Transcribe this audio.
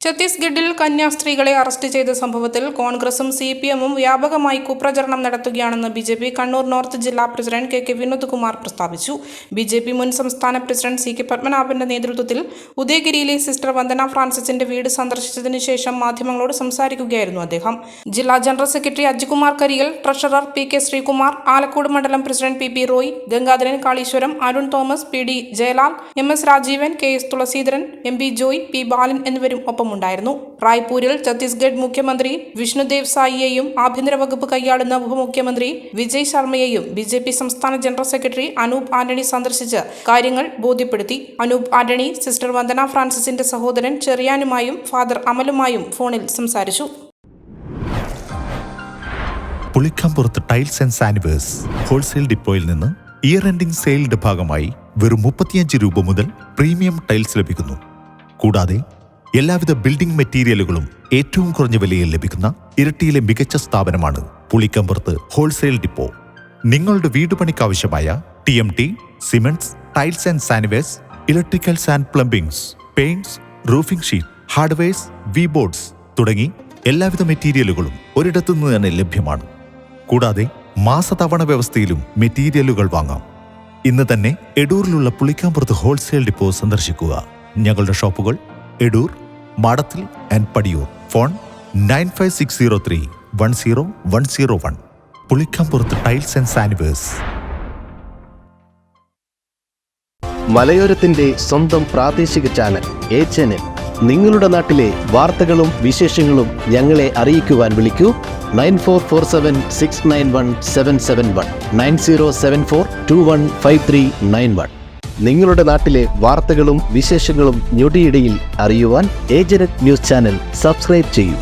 ഛത്തീസ്ഗഡിൽ കന്യാസ്ത്രീകളെ അറസ്റ്റ് ചെയ്ത സംഭവത്തിൽ കോൺഗ്രസും CPM-ഉം വ്യാപകമായി കുപ്രചരണം നടത്തുകയാണെന്ന് BJP കണ്ണൂർ നോർത്ത് ജില്ലാ പ്രസിഡന്റ് KK വിനോദ് കുമാർ പ്രസ്താവിച്ചു. BJP മുൻ സംസ്ഥാന പ്രസിഡന്റ് CK പത്മനാഭന്റെ നേതൃത്വത്തിൽ ഉദയഗിരിയിലെ സിസ്റ്റർ വന്ദന ഫ്രാൻസിസിന്റെ വീട് സന്ദർശിച്ചതിനു ശേഷം മാധ്യമങ്ങളോട് സംസാരിക്കുകയായിരുന്നു അദ്ദേഹം. ജില്ലാ general secretary Ajikumar Kariyal, treasurer PK Sreekumar, Alakode മണ്ഡലം president PP Roy, Gangadharan Kaleeswaram, Arun Thomas, PD Jayalal, MS Rajeevan, KS Thulaseedharan, MP Joy, P Balan എന്നിവരും ഒപ്പമുണ്ടായിരുന്നു. റായ്പൂരിൽ ഛത്തീസ്ഗഡ് മുഖ്യമന്ത്രി വിഷ്ണുദേവ് സായിയെയും ആഭ്യന്തര വകുപ്പ് കൈയാളുന്ന ഉപമുഖ്യമന്ത്രി വിജയ് ശർമ്മയെയും BJP സംസ്ഥാന ജനറൽ സെക്രട്ടറി അനൂപ് ആന്റണി സന്ദർശിച്ച് കാര്യങ്ങൾ ബോധ്യപ്പെടുത്തി. അനൂപ് ആന്റണി സിസ്റ്റർ വന്ദന ഫ്രാൻസിസിന്റെ സഹോദരൻ ചെറിയാനുമായും ഫാദർ അമലുമായും ഫോണിൽ സംസാരിച്ചു. പുളിക്കമ്പുറത്ത് ടൈൽസ് ആൻഡ് സാനിവേഴ്സ് ഹോൾസെയിൽ ഡിപ്പോയിൽ നിന്ന് ഇയർ എൻഡിംഗ് സെയിലിന്റെ ഭാഗമായി വെറും 35 രൂപ മുതൽ പ്രീമിയം ടൈൽസ് ലഭിക്കുന്നു. കൂടാതെ എല്ലാവിധ ബിൽഡിംഗ് മെറ്റീരിയലുകളും ഏറ്റവും കുറഞ്ഞ വിലയിൽ ലഭിക്കുന്ന ഇരട്ടിയിലെ മികച്ച സ്ഥാപനമാണ് പുളിക്കമ്പുറത്ത് ഹോൾസെയിൽ ഡിപ്പോ. നിങ്ങളുടെ വീടുപണിക്കാവശ്യമായ TMT, cements, tiles and saniwares, electricals and plumbings, paints, roofing sheet, hardwares, V boards തുടങ്ങി എല്ലാവിധ മെറ്റീരിയലുകളും ഒരിടത്തു നിന്ന് തന്നെ ലഭ്യമാണ്. കൂടാതെ മാസതവണ വ്യവസ്ഥയിലും മെറ്റീരിയലുകൾ വാങ്ങാം. ഇന്ന് തന്നെ എടൂരിലുള്ള പുളിക്കമ്പുറത്ത് ഹോൾസെയിൽ ഡിപ്പോ സന്ദർശിക്കുക. ഞങ്ങളുടെ ഷോപ്പുകൾ Edoor, Madathil and Padiyoor. Phone 9560310101. Pulikkampurath tiles and saniwares. മലയോരത്തിന്റെ സ്വന്തം പ്രാദേശിക ചാനൽ A-Channel. നിങ്ങളുടെ നാട്ടിലെ വാർത്തകളും വിശേഷങ്ങളും ഞങ്ങളെ അറിയിക്കുവാൻ വിളിക്കൂ 9447691771 9074215391. നിങ്ങളുടെ നാട്ടിലെ വാർത്തകളും വിശേഷങ്ങളും ഞൊടിയിടയിൽ അറിയുവാൻ A-Channel ന്യൂസ് ചാനൽ സബ്സ്ക്രൈബ് ചെയ്യൂ.